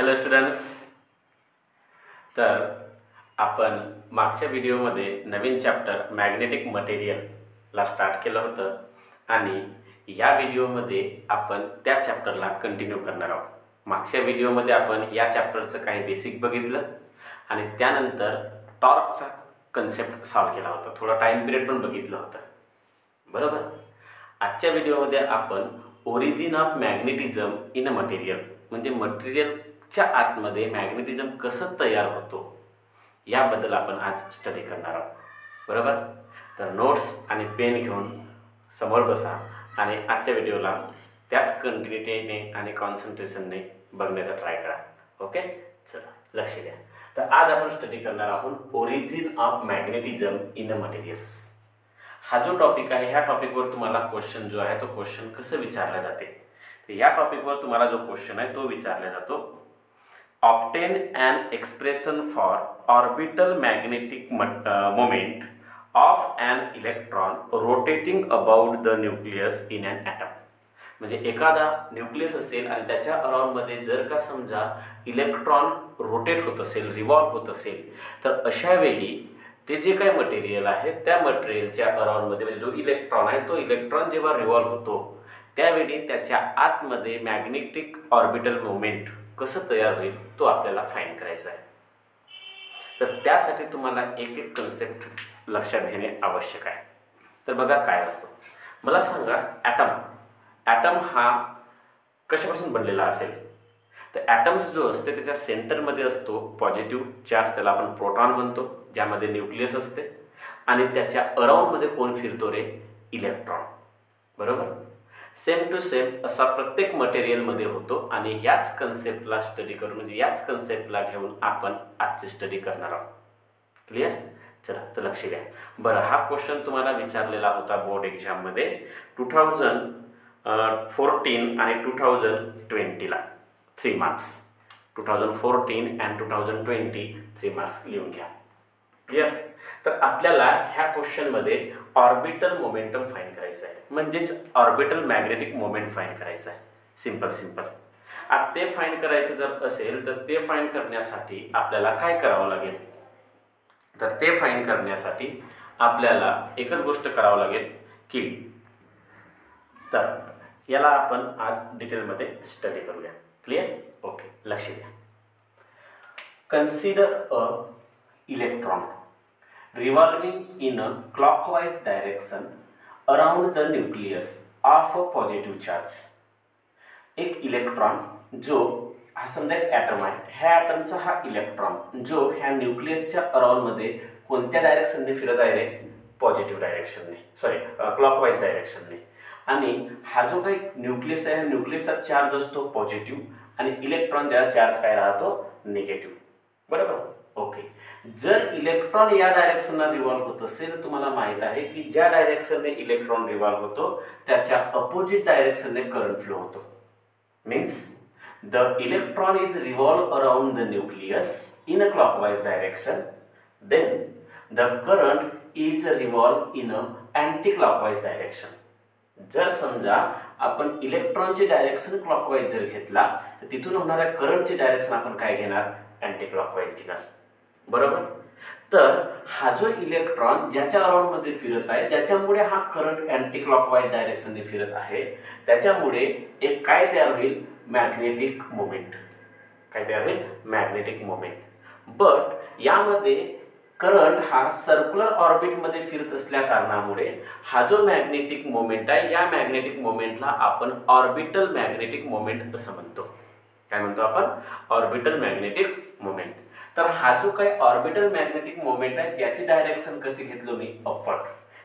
Hello students. तर आपण मागच्या व्हिडिओमध्ये नवीन चॅप्टर मॅग्नेटिक मटेरियलला स्टार्ट केलं होतं आणि या व्हिडिओमध्ये आपण त्या चॅप्टरला कंटिन्यू करणार आहोत. मागच्या व्हिडिओमध्ये आपण या चॅप्टरचं काही बेसिक बघितलं आणि त्यानंतर टॉर्कचा कन्सेप्ट सॉल्व केला होता. थोडा टाइम पिरियड पण बघितलं होतं, बरोबर. आजच्या व्हिडिओमध्ये आपण origin of magnetism in a material म्हणजे मटेरियलच्या आतमध्ये मॅग्नेटिझम कसं तयार होतो याबद्दल आपण आज स्टडी करणार आहोत, बरोबर. तर नोट्स आणि पेन घेऊन समोर बसा आणि आजच्या व्हिडिओला त्याच कंटिन्युटीने आणि कॉन्सन्ट्रेशनने बघण्याचा ट्राय करा. ओके, चला लक्ष द्या. तर आज आपण स्टडी करणार आहोत origin of magnetism in a materials. हा जो टॉपिक आहे ह्या टॉपिकवर तुम्हाला क्वेश्चन जो आहे तो क्वेश्चन कसं विचारला जाते, तर या टॉपिकवर तुम्हाला जो क्वेश्चन आहे तो विचारला जातो. Obtain an expression for orbital magnetic moment of an electron rotating about the nucleus in an atom. म्हणजे एखादा न्यूक्लियस असेल आणि त्याच्या अराउंडमध्ये जर का समजा इलेक्ट्रॉन रोटेट होत असेल, रिव्हॉल्व होत असेल, तर अशा वेळी ते जे काही मटेरियल आहे त्या मटेरियलच्या अराउंडमध्ये म्हणजे जो इलेक्ट्रॉन आहे तो इलेक्ट्रॉन जेव्हा रिव्हॉल्व होतो त्यावेळी त्याच्या आतमध्ये मॅग्नेटिक ऑर्बिटल मुवमेंट कसं तयार होईल तो आपल्याला फाइंड करायचा आहे. तर त्यासाठी तुम्हाला एक एक कन्सेप्ट लक्षात घेणे आवश्यक आहे. तर बघा काय असतो, मला सांगा ॲटम हा कशापासून बनलेला असेल. तर ॲटम्स जो असते त्याच्या सेंटरमध्ये असतो पॉझिटिव्ह चार्ज, त्याला आपण प्रोटॉन म्हणतो, ज्यामध्ये न्यूक्लियस असते आणि त्याच्या अराउंडमध्ये कोण फिरतो रे, इलेक्ट्रॉन, बरोबर. सेम टू सेम असा प्रत्येक मटेरियलमध्ये होतो आणि याच कन्सेप्टला स्टडी करून म्हणजे याच कन्सेप्टला घेऊन आपण आजची स्टडी करणार आहोत. क्लिअर. चला तर लक्ष द्या. बरं, हा क्वेश्चन तुम्हाला विचारलेला होता बोर्ड एक्झाममध्ये 2014 आणि 2020ला 3 मार्क्स. 2014 आणि 2020 3 मार्क्स लिहून घ्या. क्लिअर. तर आपल्याला ह्या क्वेश्चनमध्ये ऑर्बिटल मोमेंटम फाइंड करायचं आहे, म्हणजेच ऑर्बिटल मॅग्नेटिक मोमेंट फाइंड करायचं आहे. सिंपल. आता ते फाइंड करायचं जर असेल तर ते फाइंड करण्यासाठी आपल्याला काय करावं लागेल, तर ते फाइंड करण्यासाठी आपल्याला एकच गोष्ट करावं लागेल की तर याला आपण आज डिटेलमध्ये स्टडी करूया. क्लिअर. ओके, लक्ष द्या. Consider a electron revolving in a clockwise direction around the nucleus of a positive charge. एक इलेक्ट्रॉन जो हा समजा एक ॲटम आहे, ह्या ॲटमचा हा इलेक्ट्रॉन जो ह्या न्यूक्लियसच्या अराउंडमध्ये कोणत्या डायरेक्शनने फिरत आहे रे, पॉझिटिव्ह डायरेक्शनने, क्लॉकवाईज डायरेक्शनने. आणि हा जो काही न्यूक्लियस आहे न्यूक्लियसचा चार्ज असतो पॉझिटिव्ह आणि इलेक्ट्रॉनचा चार्ज काय राहतो, निगेटिव्ह, बरोबर. ओके. जर इलेक्ट्रॉन या डायरेक्शनला रिव्हॉल्व होत असेल तर तुम्हाला माहित आहे की ज्या डायरेक्शनने इलेक्ट्रॉन रिव्हॉल्व होतो त्याच्या अपोजिट डायरेक्शनने करंट फ्लो होतो. Means the electron is revolve around the nucleus in a clockwise direction, then the current is revolve in a anti clockwise direction. जर समजा आपण इलेक्ट्रॉनची डायरेक्शन क्लॉकवाइज जर घेतला तर तिथून होणाऱ्या करंटची डायरेक्शन आपण काय घेणार, अँटी क्लॉकवाइज घेणार, बरोबर. तर हा जो इलेक्ट्रॉन ज्याच्या अराउंडमध्ये फिरत आहे ज्याच्यामुळे हा करंट अँटी क्लॉकवाइज डायरेक्शनने फिरत आहे त्याच्यामुळे एक काय तयार होईल, मॅग्नेटिक मोमेंट. काय तयार होईल, मॅग्नेटिक मोमेंट. बट यामध्ये करंट हा सर्क्युलर ऑर्बिटमध्ये फिरत असल्या कारणामुळे हा जो मॅग्नेटिक मोमेंट आहे या मॅग्नेटिक मोमेंटला आपण ऑर्बिटल मॅग्नेटिक मोमेंट असं म्हणतो. काय म्हणतो आपण, ऑर्बिटल मॅग्नेटिक मोमेंट. तर हा जो काही ऑर्बिटल मॅग्नेटिक मोमेंट आहे त्याची डायरेक्शन कशी घेतलो मी, अपवर्ड.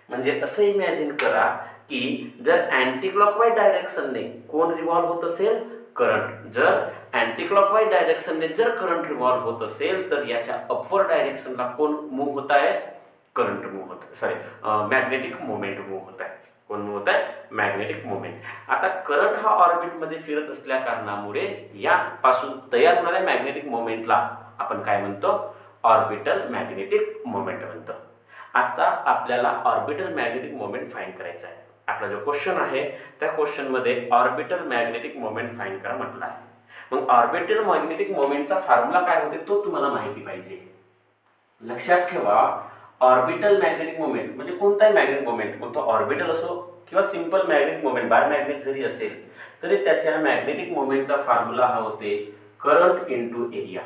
म्हणजे असं इमॅजिन करा की जर अँटी क्लॉकवाइज डायरेक्शनने कोण रिव्हॉल्व होत असेल, करंट. जर अँटी क्लॉकवाइज डायरेक्शनने जर करंट रिव्हॉल्व होत असेल तर याच्या अपवर्ड डायरेक्शनला कोण मूव्ह होत आहे, करंट मूव्ह होत आहे, मॅग्नेटिक मोमेंट मूव्ह होत आहे. कोण मूव्ह होत आहे, मॅग्नेटिक मोमेंट. आता करंट हा ऑर्बिटमध्ये फिरत असल्या कारणामुळे यापासून तयार होणाऱ्या मॅग्नेटिक मोमेंटला आपण काय म्हणतो, ऑर्बिटल मॅग्नेटिक मोमेंट म्हणतो. आता आपल्याला ऑर्बिटल मॅग्नेटिक मोमेंट फाइंड करायचा आहे. आपला जो क्वेश्चन आहे त्या क्वेश्चनमध्ये ऑर्बिटल मॅग्नेटिक मोमेंट फाइंड करा म्हटलं आहे. मग ऑर्बिटल मॅग्नेटिक मोमेंटचा फॉर्म्युला काय होते तो तुम्हाला माहिती पाहिजे. लक्षात ठेवा, ऑर्बिटल मॅग्नेटिक मोमेंट म्हणजे कोणताही मॅग्नेटिक मोमेंट, मग तो ऑर्बिटल असो किंवा सिंपल मॅग्नेटिक मोमेंट बार मॅग्नेट जरी असेल तरी त्याच्या मॅग्नेटिक मोमेंटचा फॉर्म्युला हा होते करंट इंटू एरिया.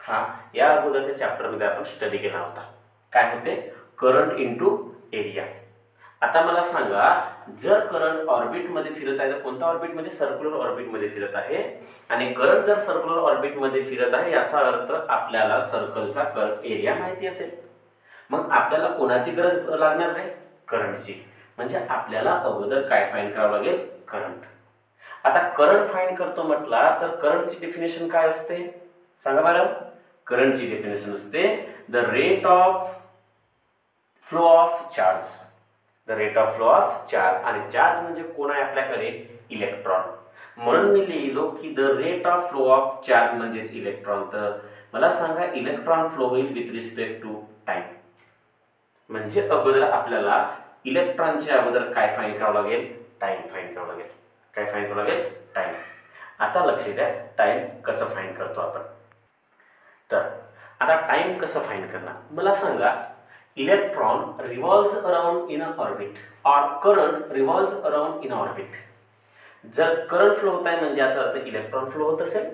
हा या अगोदरच्या चॅप्टरमध्ये आपण स्टडी केला होता. काय होते? Current into area. आता मला सांगा, जर करंट ऑर्बिटमध्ये फिरत आहे तर कोणता ऑर्बिट म्हणजे सर्क्युलर ऑर्बिटमध्ये फिरत आहे, आणि करंट जर सर्क्युलर ऑर्बिटमध्ये फिरत आहे याचा अर्थ आपल्याला सर्कलचा एरिया माहिती असेल. मग आपल्याला कोणाची गरज लागणार नाही? करंटची. म्हणजे आपल्याला अगोदर काय फाइंड करावं लागेल? करंट. आता करंट फाइंड करतो म्हटला तर करंटची डेफिनेशन काय असते सांगा बरं? करंटची डेफिनेशन असते the rate of flow of charge. The rate of flow of charge, आणि चार्ज म्हणजे कोण आहे आपल्याकडे? इलेक्ट्रॉन. म्हणून मी लिहिलो की the rate of flow of charge म्हणजेच इलेक्ट्रॉन. तर मला सांगा इलेक्ट्रॉन फ्लो होईल विथ रिस्पेक्ट टू टाइम. म्हणजे अगोदर आपल्याला इलेक्ट्रॉनच्या अगोदर काय फाइंड करावं लागेल? टाइम फाइंड करावं लागेल. काय फाइंड करावं लागेल? टाइम. आता लक्ष द्या, टाइम कसं फाइंड करतो आपण. तर आता टाइम कसं फाइंड करणार मला सांगा. Electron revolves around in a orbit और current revolves around in orbit. जर करंट फ्लो होत आहे म्हणजे याचा अर्थ इलेक्ट्रॉन फ्लो होत असेल,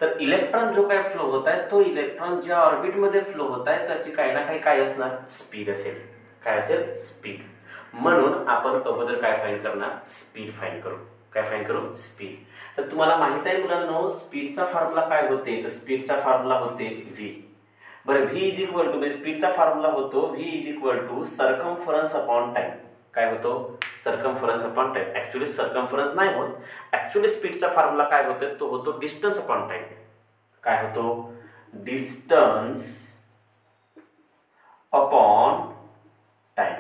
तर इलेक्ट्रॉन जो काय फ्लो होत आहे तो इलेक्ट्रॉन ज्या ऑर्बिटमध्ये फ्लो होत आहे त्याची काही ना काही काय असणार? स्पीड असेल. काय असेल? स्पीड. म्हणून आपण अगोदर काय फाइंड करणार? स्पीड फाइंड करू. काय फाइंड करू? स्पीड. तर तुम्हाला माहित आहे मुलांनो स्पीडचा फॉर्म्युला काय होते? तर स्पीडचा फॉर्म्युला होते व्ही. बरं, व्ही इज इक्वल टू स्पीडचा फॉर्म्युला होतो V is equal to circumference upon time. काय होतो? Circumference upon time. Actually circumference नाही होत, ऍक्च्युअली स्पीडचा फॉर्म्युला काय होतो? तो होतो डिस्टन्स अपॉन टाइम. काय होतो? Distance upon time.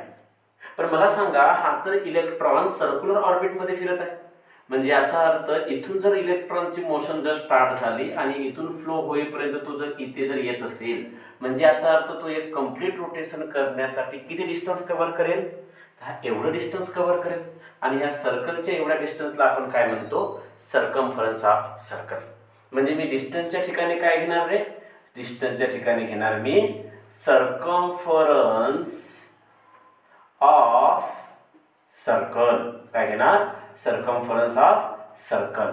पण मला सांगा, हा तर इलेक्ट्रॉन सर्क्युलर ऑर्बिटमध्ये फिरत आहे, म्हणजे याचा अर्थ इथून जर इलेक्ट्रॉनची मोशन जर स्टार्ट झाली आणि इथून फ्लो होईपर्यंत तो जर इथे जर येत असेल म्हणजे याचा अर्थ तो एक कंप्लीट रोटेशन करण्यासाठी किती डिस्टन्स कव्हर करेल? हा एवढं डिस्टन्स कव्हर करेल. आणि ह्या सर्कलच्या एवढ्या डिस्टन्सला आपण काय म्हणतो? Circumference of circle. म्हणजे मी डिस्टन्सच्या ठिकाणी काय घेणार रे? डिस्टन्सच्या ठिकाणी घेणार मी सर्कमफरन्स ऑफ सर्कल. काय घेणार? Circumference of circle.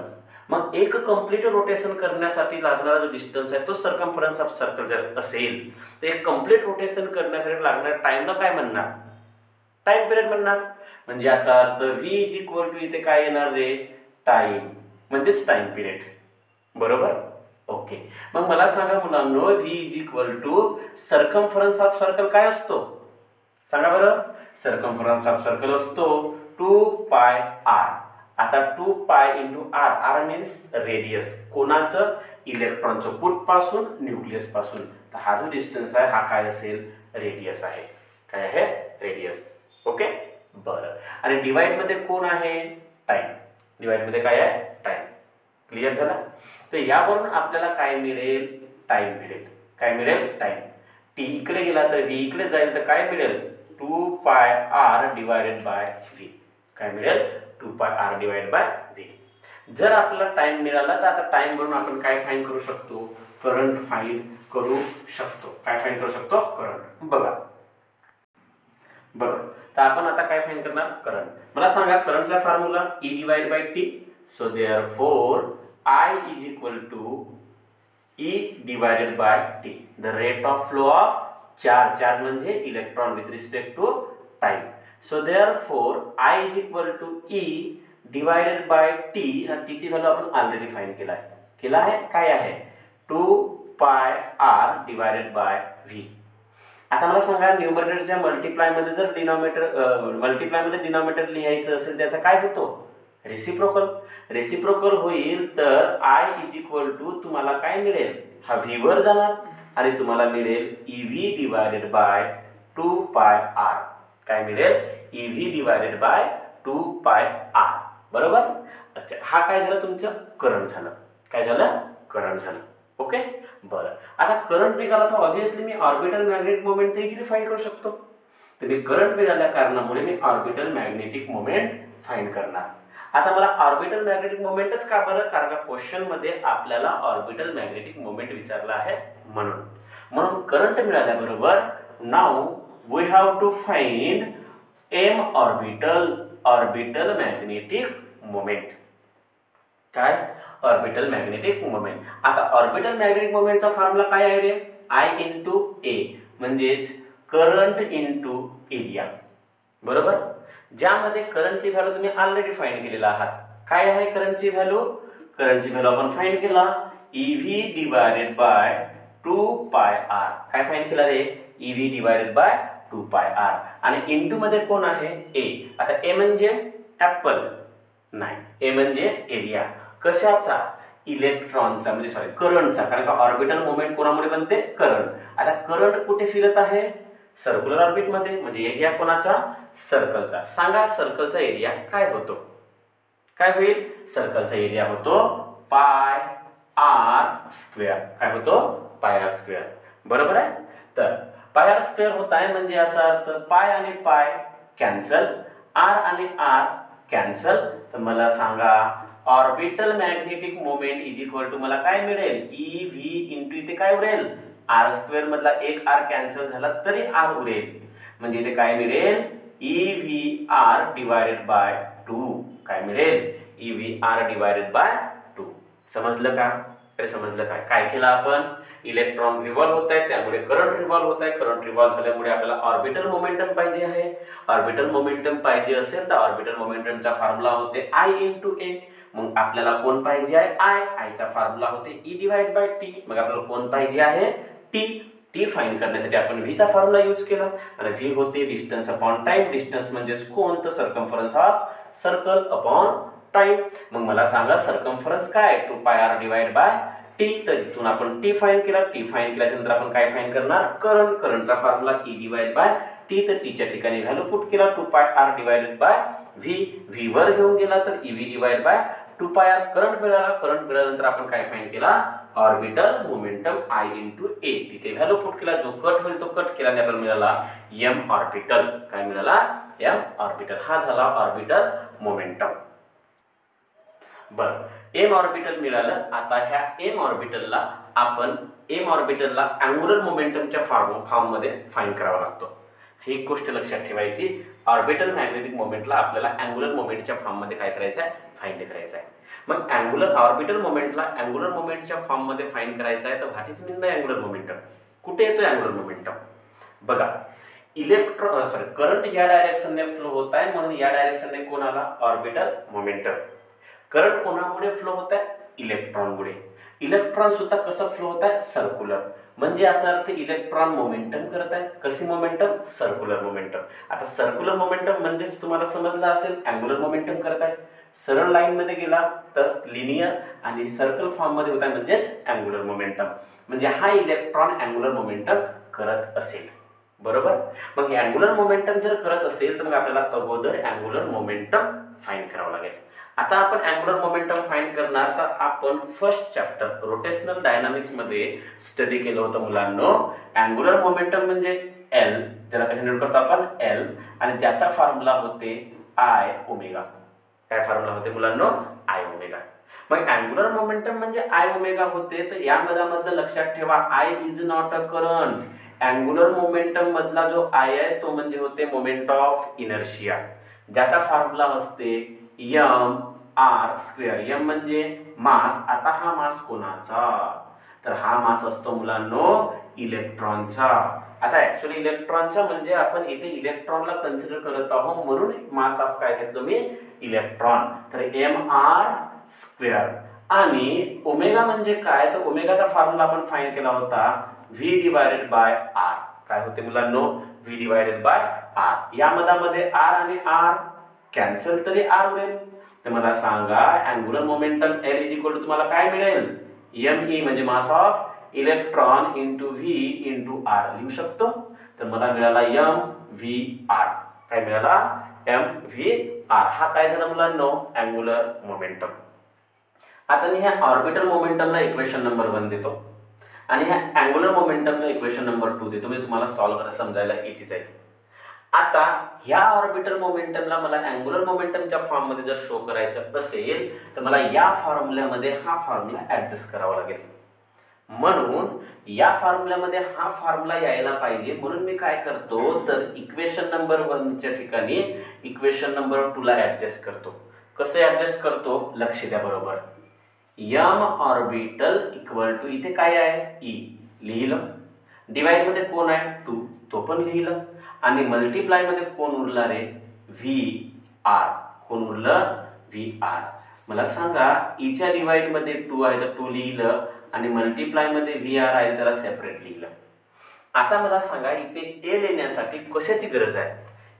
मग एक कंप्लीट रोटेशन करण्यासाठी लागणारा जो डिस्टन्स आहे तो सर्कमफरन्स ऑफ सर्कल जर असेल तर एक कंप्लीट रोटेशन करण्यासाठी लागणाऱ्या टाइमला काय म्हणणार? टाइम पिरियड म्हणणार. म्हणजे याचा अर्थ व्ही इज इक्वल टू इथे काय येणार रे? टाइम म्हणजेच टाइम पिरियड. बरोबर? ओके. मग मला सांगा मुलांनो V is equal to circumference of circle काय असतो सांगा बरं? सर्कमफरन्स ऑफ सर्कल असतो 2 पाय आर. आता 2 pi into R. R means radius. कोणाचं? इलेक्ट्रॉनचं. कुठपासून? न्यूक्लियस पासून. तर हा जो डिस्टन्स आहे हा काय असेल? रेडियस आहे. काय आहे? रेडियस. ओके. बरं, आणि डिवाइड मध्ये कोण आहे? टाइम. डिवाइड मध्ये काय आहे? टाइम. क्लिअर झाला? तर यावरून आपल्याला काय मिळेल? टाइम मिळेल. काय मिळेल? टाइम. टी इकडे गेला तर व्ही इकडे जाईल तर काय मिळेल? 2 पाय आर डिवायडेड बाय व्ही. काय मिळेल? 2 पाय आर डिवाइड बाय व्ही. जर आपल्याला टाइम मिळाला तर आता टाइम म्हणून आपण काय फाइंड करू शकतो? करंट फाइंड करू शकतो. काय फाइंड करू शकतो? करंट. बघा बरं, तर आपण आता काय फाइंड करणार? करंट. मला सांगा करंटचा formula E divide by T. So therefore I is equal to E divided by T. The rate of flow of charge. Charge म्हणजे electron with respect to time. So therefore I is equal to E divided by T. T ची value आपण already find केला आहे. काय आहे? 2 पाय R divided by V. आता मला सांगा न्यूमरेटरच्या मल्टिप्लायमध्ये जर डिनॉमिनेटर लिहायचं असेल त्याचा काय होतो? रेसिप्रोकल. रेसिप्रोकल होईल तर आय इज इक्वल टू तुम्हाला काय मिळेल? हा व्ही वर जाणार आणि तुम्हाला मिळेल EV डिवायडेड बाय 2 पाय आर. काय मिळेल? EV डिवायडेड बाय 2 पाय आर. बरोबर? अच्छा, हा काय झालं? तुमचं करंट झालं. काय झालं? करंट झालं. ओके. बरं, आता करंट निघाला तर ऑब्विसली मी ऑर्बिटल मॅग्नेटिक मोमेंट तर इझिली फाइंड करू शकतो. तर मी करंट मिळाल्या कारणामुळे मी ऑर्बिटल मॅग्नेटिक मोमेंट फाइंड करणार. आता मला ऑर्बिटल मॅग्नेटिक मोमेंटच का बरं, कारण का क्वेश्चन मध्ये आपल्याला ऑर्बिटल मॅग्नेटिक मोमेंट विचारला आहे म्हणून करंट मिळाल्याबरोबर now we have to find m orbital magnetic moment. काय ऑर्बिटल मॅग्नेटिक मोमेंट. आता ऑर्बिटल मॅग्नेटिक मोमेंटचा फॉर्म्युला काय आहे रे, I × A म्हणजेच करंट इंटू एरिया. बरोबर, ज्यामध्ये करंटची व्हॅल्यू तुम्ही ऑलरेडी फाइंड केलेला आहात. काय आहे करंटची व्हॅल्यू, करंटची व्हॅल्यू आपण फाइंड केला EV डिवाइडेड बाय 2πr. काय फाइंड केला रे, EV डिवाइडेड बाय 2πr. आणि इंटू मध्ये कोण आहे A. आता A म्हणजे ऍपल नाही, A म्हणजे एरिया. कशाचा, इलेक्ट्रॉनचा म्हणजे सॉरी करंटचा, कारण का ऑर्बिटल मोमेंट कोणामुळे बनते, करंट. आता करंट कुठे फिरत आहे, सर्क्युलर ऑर्बिट मध्ये, म्हणजे एरिया कोणाचा, सर्कलचा. सांगा सर्कलचा एरिया काय होतो, काय होईल, सर्कलचा एरिया होतो पाय आर स्क्वेअर. काय होतो, पाय आर स्क्वेअर. बरोबर आहे. तर पाय आर स्क्वेअर होत आहे म्हणजे याचा अर्थ पाय आणि पाय कॅन्सल, आर आणि आर कॅन्सल. तर मला सांगा orbital magnetic moment is equal to मला काय मिळेल, EV इंटू इथे काय उरेल, आर स्क्वेअर मधला एक आर कॅन्सल झाला तरी आर उरेल, म्हणजे इथे काय मिळेल, EVR डिवाइडेड बाय 2. काय मिळेल, EVR डिवाइडेड बाय 2. समजलं का, अरे समजलं काय. काय केलं आपण, इलेक्ट्रॉन रिव्हॉल्व होत आहे त्यामुळे करंट रिव्हॉल्व होत आहे, करंट रिव्हॉल्व झाल्यामुळे आपल्याला ऑर्बिटल मोमेंटम पाहिजे आहे. ऑर्बिटल मोमेंटम पाहिजे असेल तर ऑर्बिटल मोमेंटमचा फॉर्म्युला होते I × A. मग आपल्याला कोण पाहिजे आहे, I चा फॉर्म्युला होते E डिवाइड बाय T. मग आपल्याला कोण पाहिजे आहे, T फाइंड करण्यासाठी आपण V चा फॉर्म्युला यूज केला आणि V होते डिस्टन्स अपॉन टाइम. डिस्टन्स म्हणजेच कोण, तर circumference of circle upon time. मग मला सांगा सर्कम्फरन्स काय, 2πr डिवाइड बाय T. तर इथून आपण T फाइंड केला, T फाइंड केल्यानंतर आपण काय फाइंड करणार, करंटचा formula E divide bye T. तर T च्या ठिकाणी व्हॅल्यू पुट केला 2πr डिवाइडेड बाय V वर घेऊन गेला तर EV divide by 2πr. Current मिळाला, करंट मिळाल्यानंतर आपण काय फाइंड केला, ऑर्बिटल मोमेंटम I × A. तिथे व्हॅल्यू पुट केला, जो कट होईल तो कट केला आणि आपल्याला मिळाला m ऑर्बिटल. काय मिळाला, m ऑर्बिटल. हा झाला ऑर्बिटल मोमेंटम. बरं, m ऑर्बिटल मिळालं. आता ह्या m ऑर्बिटलला आपण अँग्युलर मोमेंटमच्या फॉर्म मध्ये फाइंड करावा लागतो. ही एक गोष्ट लक्षात ठेवायची, ऑर्बिटल मॅग्नेटिक मोमेंटला आपल्याला अँग्युलर मोमेंटच्या फॉर्म मध्ये काय करायचं आहे, फाइंड करायचं आहे. मग ऑर्बिटल मोमेंटला अँग्युलर मोमेंटच्या फॉर्म मध्ये फाइंड करायचं आहे. तर what is mean bye angular momentum, कुठे येतो अँग्युलर मोमेंटम. बघा, करंट या डायरेक्शनने फ्लो होत आहे म्हणून या डायरेक्शनने कोण आला, ऑर्बिटल मोमेंटम. करंट कोणामुळे फ्लो होत आहे, इलेक्ट्रॉनमुळे. इलेक्ट्रॉन सुद्धा कसं फ्लो होत आहे, सर्क्युलर. म्हणजे याचा अर्थ इलेक्ट्रॉन मोमेंटम करत आहे. कशी मोमेंटम, सर्क्युलर मोमेंटम. आता सर्क्युलर मोमेंटम म्हणजेच तुम्हाला समजलं असेल अँग्युलर मोमेंटम करत आहे. सरळ लाईन मध्ये गेला तर लिनियर आणि सर्कल फॉर्म मध्ये होता म्हणजेच अँग्युलर मोमेंटम. म्हणजे हा इलेक्ट्रॉन अँग्युलर मोमेंटम करत असेल. बरोबर. मग अँग्युलर मोमेंटम जर करत असेल तर मग आपल्याला अगोदर अँग्युलर मोमेंटम फाइंड करावं लागेल. आता आपण अँग्युलर मोमेंटम फाइंड करणार तर आपण फर्स्ट चॅप्टर रोटेशनल डायनामिक्स मध्ये स्टडी केलं होतं मुलांनो. अँग्युलर मोमेंटम म्हणजे L, त्याला कशा नोट करतो आपण, L, आणि ज्याचा फॉर्म्युला होते I ओमेगा. काय फॉर्म्युला होते मुलांनो, I ओमेगा. मग अँग्युलर मोमेंटम म्हणजे I ओमेगा होते. तर या मधलं लक्षात ठेवा I is not a current. Angular momentum मधला जो I आहे तो म्हणजे होते मोमेंट ऑफ इनर्शिया, ज्याचा फॉर्म्युला असते mr². m म्हणजे मास. आता हा मास कोणाचा, तर हा मास असतो मुलांनो इलेक्ट्रॉनचा. आता ऍक्च्युअली इलेक्ट्रॉनचा म्हणजे आपण इथे इलेक्ट्रॉनला कन्सिडर करत आहोत म्हणून मास ऑफ काय घेतलो मी, इलेक्ट्रॉन. तर mr². आणि ओमेगा म्हणजे काय, तर ओमेगाचा फॉर्म्युला आपण फाइंड केला होता v डिवाइडेड बाय r. काय होते मुलांनो, v डिवाइडेड बाय r. या मध्ये r आणि r कॅन्सल तरी r उरेल. तर मला सांगा angular momentum L is equal to तुम्हाला काय मिळेल, me म्हणजे mass of electron into v into r लिहू शकतो. तर मला मिळाला mvr. काय मिळाला, mvr. हा काय झाला मुलांनो, अँग्युलर मोमेंटम. आता मी ह्या ऑर्बिटल मोमेंटमला इक्वेशन नंबर 1 देतो आणि ह्या अँग्युलर मोमेंटमला इक्वेशन नंबर 2 देतो. म्हणजे तुम्हाला सॉल्व्ह करा समजायला इझी जाईल. आता ह्या ऑर्बिटल मोमेंटमला मला अँग्युलर मोमेंटमच्या फॉर्ममध्ये जर शो करायचं असेल तर मला या फॉर्म्युल्यामध्ये हा फॉर्म्युला ऍडजस्ट करावा लागेल. म्हणून या फॉर्म्युल्यामध्ये हा फॉर्म्युला यायला पाहिजे. म्हणून मी काय करतो तर इक्वेशन नंबर 1 च्या ठिकाणी इक्वेशन नंबर 2 ला ऍडजस्ट करतो. कसं ऍडजस्ट करतो लक्ष द्या बरोबर. m ऑर्बिटल इक्वल टू इथे काय आहे e लिहिलं, डिवाइड मध्ये कोण आहे 2 तो पण लिहिलं, आणि मल्टिप्लाय मध्ये कोण उरला रे VR. कोण उरलं VR. मला सांगा e च्या डिवाइड मध्ये 2 आहे तर 2 लिहिलं आणि मल्टिप्लाय मध्ये VR आहे त्याला सेपरेट लिहिलं. आता मला सांगा इथे a लिहिण्यासाठी कशाची गरज आहे.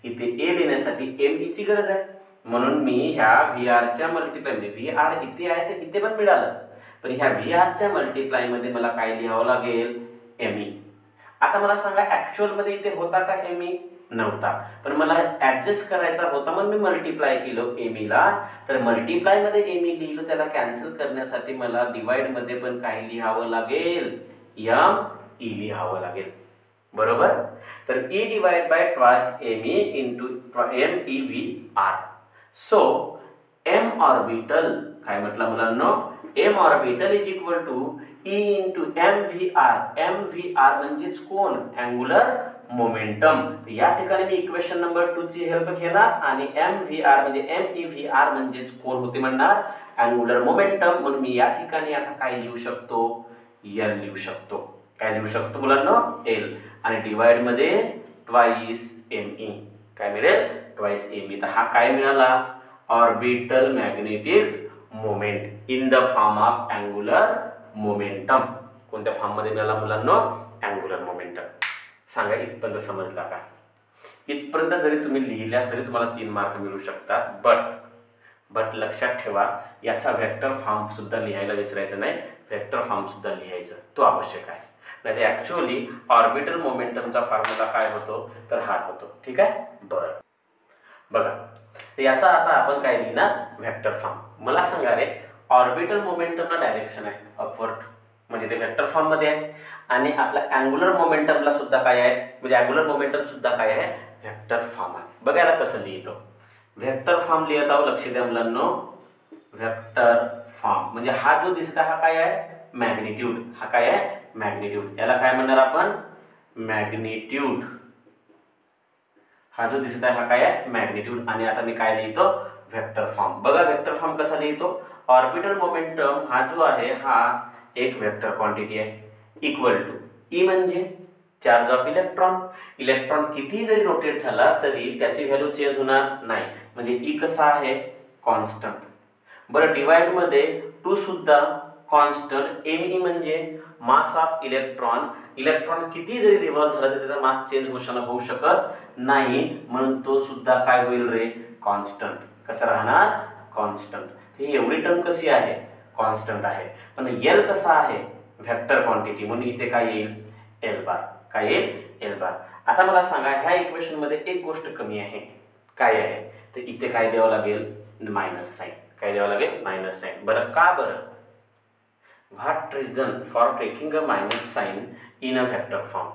इथे a लिहिण्यासाठी me ची गरज आहे. म्हणून मी ह्या VR च्या मल्टिप्लाय मध्ये VR इथे आहे तर इथे पण मिळालं, पण ह्या VR च्या मल्टिप्लाय मध्ये मला काय लिहावं लागेल me. आता मला सांगा ऍक्च्युअल मध्ये इथे होता का me नव्हता, पण मला ऍडजस्ट करायचा होता म्हणून मी मल्टिप्लाय केलं me ला. तर मल्टिप्लाय मध्ये me लिहिलं, त्याला कॅन्सल करण्यासाठी मला डिवाइड मध्ये पण काय लिहावं लागेल me लिहावं लागेल. बरोबर. तर e divide by twice me into MEVR. So m orbital काय म्हटलं मुलांनो m orbital is equal to e into MVR. MVR म्हणजेच कोण अँग्युलर मोमेंटम. या ठिकाणी मी इक्वेशन नंबर 2 ची हेल्प घेणार आणि MVR म्हणजे MEVR म्हणजेच कोण होते म्हणणार अँग्युलर मोमेंटम. म्हणून मी या ठिकाणी आता काय लिहू शकतो L लिहू शकतो. काय लिहू शकतो मुलांनो L, आणि डिवाइड मध्ये ट्वाइस ME काय मिळेल ट्वाइस ME. तर हा काय मिळाला orbital magnetic moment in the form of angular momentum. कोणत्या फॉर्म मध्ये मिळाला मुलांनो अँग्युलर मोमेंटम. सांगा इथपर्यंत समजला का. इथपर्यंत जरी तुम्ही लिहिल्या तरी तुम्हाला 3 मार्क मिळू शकतात. बट लक्षात ठेवा याचा वेक्टर फॉर्म सुद्धा लिहायला विसरायचं नाही. वेक्टर फॉर्म सुद्धा लिहायचं तो आवश्यक आहे. नाही ऍक्च्युअली ऑर्बिटल मोमेंटमचा फॉर्म्युला काय होतो तर हा होतो. ठीक आहे. बरं बघा याचा आता आपण काय लिहिणार वेक्टर फॉर्म. मला सांगा रे ऑर्बिटल मोमेंटमला डायरेक्शन आहे अपवर्ड म्हणजे ते वेक्टर फॉर्म मध्ये आहे, आणि आपला अँग्युलर मोमेंटमला सुद्धा काय आहे म्हणजे अँग्युलर मोमेंटम सुद्धा काय आहे वेक्टर फॉर्म आहे. बघायला कसं लिहितो वेक्टर फॉर्म लिहित आहो. लक्ष द्या मुलांनो वेक्टर फॉर्म म्हणजे हा जो दिसत हा काय आहे मॅग्निट्यूड. हा काय आहे मॅग्निट्यूड. याला काय म्हणणार आपण मॅग्निट्यूड. हा जो दिसत आहे हा काय आहे मॅग्निट्यूड. आणि आता मी काय लिहितो वेक्टर फॉर्म. बघा वेक्टर फॉर्म कसा लिहितो. ऑर्बिटल मोमेंटम हा जो आहे हा एक वेक्टर क्वांटिटी आहे इक्वल टू E म्हणजे चार्ज ऑफ इलेक्ट्रॉन. इलेक्ट्रॉन किती जरी रोटेट झाला तरी त्याची व्हॅल्यू चेंज होणार नाही म्हणजे E कसा आहे कॉन्स्टंट. बरं डिवाइड मध्ये 2 सुद्धा कॉन्स्टंट. Me म्हणजे मास ऑफ इलेक्ट्रॉन. इलेक्ट्रॉन किती जरी रिव्हॉल्व झाला तर त्याचा मास चेंज होऊ शकत नाही म्हणून तो सुद्धा काय होईल रे कॉन्स्टंट. कसं राहणार कॉन्स्टंट. ही एवढी टर्म कशी आहे कॉन्स्टंट आहे. पण L कसा आहे वेक्टर क्वांटिटी म्हणून इथे काय येईल L बार. काय येईल L बार. आता मला सांगा ह्या इक्वेशन मध्ये एक गोष्ट कमी आहे. काय आहे तर इथे काय द्यावं लागेल मायनस साइन. काय द्यावं लागेल मायनस साइन. बरं का बरं what reason for taking a minus sign in a vector form.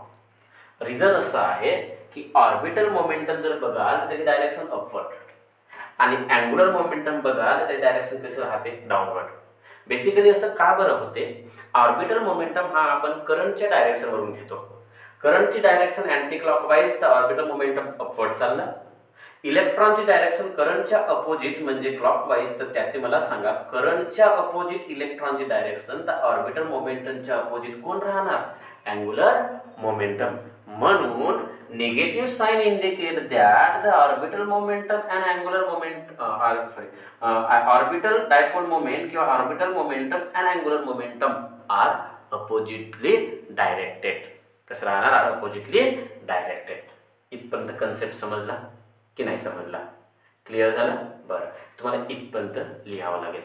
Reason असं आहे की ऑर्बिटल मोमेंटम जर बघाल तर त्याची डायरेक्शन अपवर्ड आणि अँग्युलर मोमेंटम बघा तर त्याची डायरेक्शन कसं राहते डाऊनवर्ड. बेसिकली असं का बरं होते ऑर्बिटल मोमेंटम हा आपण करंटच्या डायरेक्शन वरून घेतो. करंटची डायरेक्शन अँटी क्लॉकवाईज तर ऑर्बिटल मोमेंटम अपवर्ड चालला. इलेक्ट्रॉनची डायरेक्शन करंटच्या अपोजिट म्हणजे क्लॉकवाईज तर त्याचे मला सांगा करंटच्या अपोजिट इलेक्ट्रॉनची डायरेक्शन तर ऑर्बिटल मोमेंटमच्या अपोजिट कोण राहणार अँग्युलर मोमेंटम. म्हणून negative sign indicate that the orbital momentum and angular moment orbital dipole moment किंवा orbital momentum and angular momentum are oppositely directed. कसं राहणार oppositely directed. इथपर्यंत कन्सेप्ट समजला की नाही समजला क्लिअर झालं. बरं तुम्हाला इथपर्यंत लिहावं लागेल.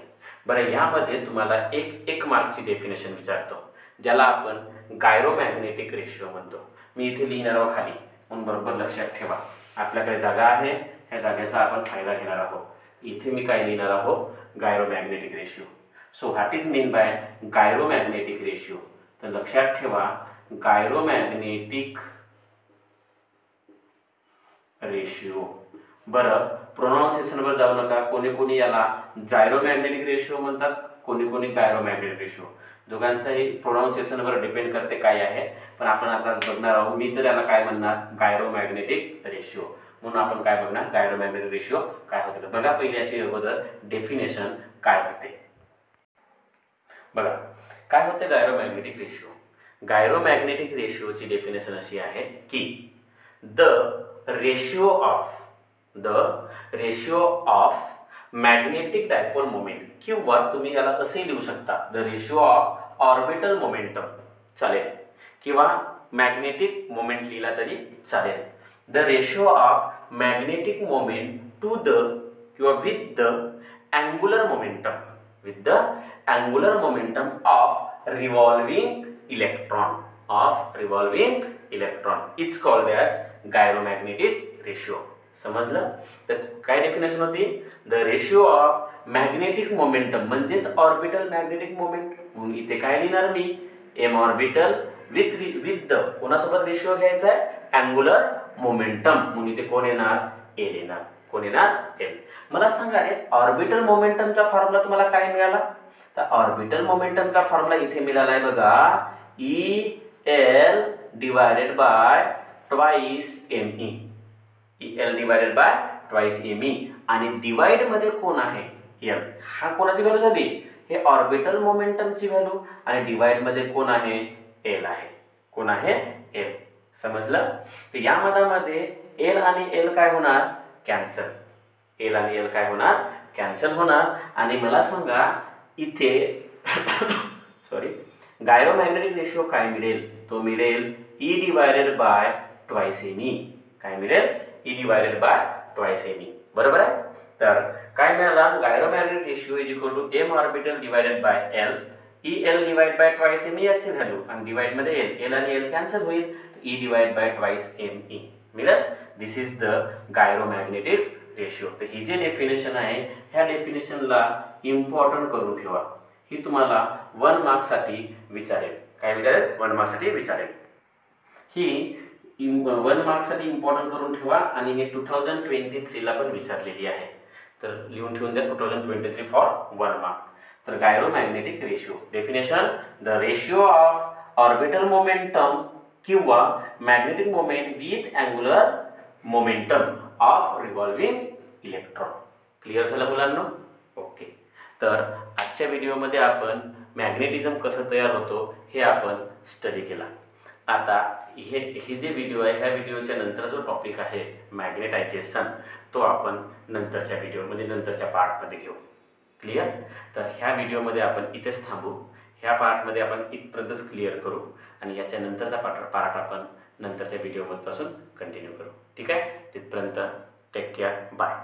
बरं यामध्ये तुम्हाला एक मार्कची डेफिनेशन विचारतो ज्याला आपण गायरोमॅग्नेटिक रेशिओ म्हणतो. मी इथे लिहिणार आहोत खाली म्हणून बरोबर लक्षात ठेवा. आपल्याकडे जागा आहे ह्या जागेचा आपण फायदा घेणार आहोत. इथे मी काय लिहिणार आहोत gyromagnetic ratio. So what is mean by gyromagnetic ratio तर लक्षात ठेवा गायरोमॅग्नेटिक रेशिओ. बरं, प्रोनाउन्सिएशनवर जाऊ नका. कोणी कोणी याला जायरोमॅग्नेटिक रेशिओ म्हणतात, कोणी कोणी गायरोमॅग्नेटिक रेशिओ. दोघांचंही प्रोनाउन्सिएशनवर डिपेंड करते काय आहे, पण आपण आता बघणार आहोत. मी तर याला काय म्हणणार, गायरोमॅग्नेटिक रेशिओ. म्हणून आपण काय बघणार, गायरोमॅग्नेटिक रेशिओ काय होते. तर बघा पहिले याची अगोदर डेफिनेशन काय होते. बघा काय होते गायरोमॅग्नेटिक रेशिओ. गायरोमॅग्नेटिक रेशिओची डेफिनेशन अशी आहे की the ratio of magnetic dipole moment, किंवा तुम्ही याला असे लिहू शकता the ratio of orbital momentum चालेल, किंवा मॅग्नेटिक मोमेंट लिहिला तरी चालेल. The ratio of magnetic moment to the किंवा with the angular momentum of revolving electron is called as gyromagnetic ratio. समजलं. तर काय डेफिनेशन होती, the ratio of magnetic momentum म्हणजेच ऑर्बिटल मॅग्नेटिक मोमेंट. म्हणून इथे काय लिहिणार मी, एम ऑर्बिटल विथ द कोणासोबत रेशिओ घ्यायचा आहे, अँग्युलर मोमेंटम. म्हणून इथे कोण येणार, एल येणार. कोण येणार, एल. मला सांगा रे, ऑर्बिटल मोमेंटमचा फॉर्म्युला तुम्हाला काय मिळाला. तर ऑर्बिटल मोमेंटमचा फॉर्म्युला इथे मिळाला आहे बघा, EL divided by twice ME. EL divided by twice ME. आणि डिवाइड मध्ये कोण आहे, L. हा कोणाची व्हॅल्यू झाली, हे ऑर्बिटल मोमेंटमची व्हॅल्यू. आणि डिवाइड मध्ये कोण आहे, L आहे. कोण आहे, L. समजलं. तर या मधामध्ये L आणि L काय होणार, कॅन्सल. L आणि L काय होणार, कॅन्सल होणार. आणि मला सांगा इथे सॉरी, गायरोमॅग्नेटिक रेशिओ काय मिळेल, तो मिळेल E divided by twice ME. काय मिळेल, E divided by twice ME. बरोबर आहे. तर काय मिळाला, gyromagnetic ratio is equal to M orbital divided by L. EL divide by twice ME याची व्हॅल्यू, आणि डिवाइड मध्ये L आणि L कॅन्सल होईल. E divide by twice ME मिळेल. This is the gyromagnetic ratio. तर ही जे डेफिनेशन आहे, ह्या डेफिनेशनला इम्पॉर्टंट करून ठेवा. ही तुम्हाला 1 मार्क्ससाठी विचारेल. काय विचारेल, 1 मार्क्ससाठी विचारेल. ही 1 मार्क्ससाठी इम्पॉर्टंट करून ठेवा. आणि हे 2023ला पण विचारलेली आहे. तर लिहून ठेवून द्या 2023 फॉर 1 मार्क. तर gyromagnetic ratio definition, the ratio of orbital momentum किंवा magnetic moment with angular momentum of revolving electron. Clear झालं मुलांनो. ओके. तर आजच्या व्हिडिओमध्ये आपण मॅग्नेटिझम कसं तयार होतो हे आपण स्टडी केला. आता हे जे व्हिडिओ आहे, ह्या व्हिडिओच्या नंतर जो टॉपिक आहे मॅग्नेटायझेशन, तो आपण नंतरच्या व्हिडिओमध्ये नंतरच्या पार्टमध्ये घेऊ. क्लिअर. तर ह्या व्हिडिओमध्ये आपण इथेच थांबू. ह्या पार्टमध्ये आपण इथपर्यंतच क्लिअर करू आणि याच्या नंतरचा पार्ट आपण नंतरच्या व्हिडिओपासून कंटिन्यू करू. ठीक आहे. तिथपर्यंत टेक केअर. बाय.